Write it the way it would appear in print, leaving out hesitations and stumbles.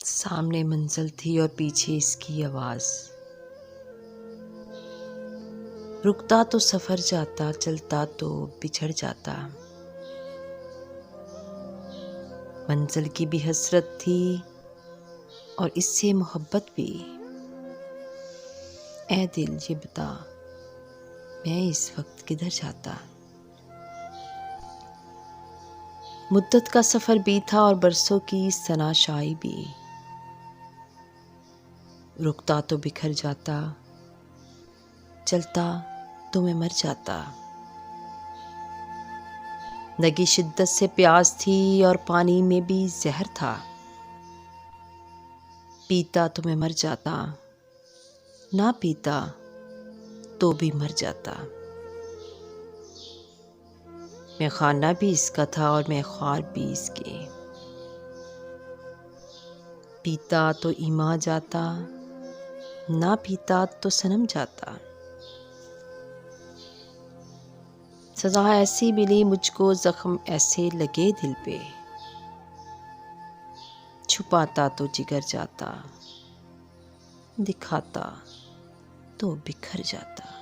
सामने मंजिल थी और पीछे इसकी आवाज़। रुकता तो सफ़र जाता, चलता तो बिछड़ जाता। मंजिल की भी हसरत थी और इससे मोहब्बत भी। ऐ दिल ये बता, मैं इस वक्त किधर जाता। मुद्दत का सफ़र भी था और बरसों की सनाशाई भी। रुकता तो बिखर जाता, चलता तो मैं मर जाता। लगी शिद्दत से प्यास थी और पानी में भी जहर था। पीता तो मैं मर जाता, ना पीता तो भी मर जाता। मैं खाना भी इसका था और मैं ख्वाब भी इसके। पीता तो ईमा जाता, ना पीता तो सनम जाता। सज़ा ऐसी मिली मुझको, ज़ख्म ऐसे लगे दिल पे। छुपाता तो जिगर जाता, दिखाता तो बिखर जाता।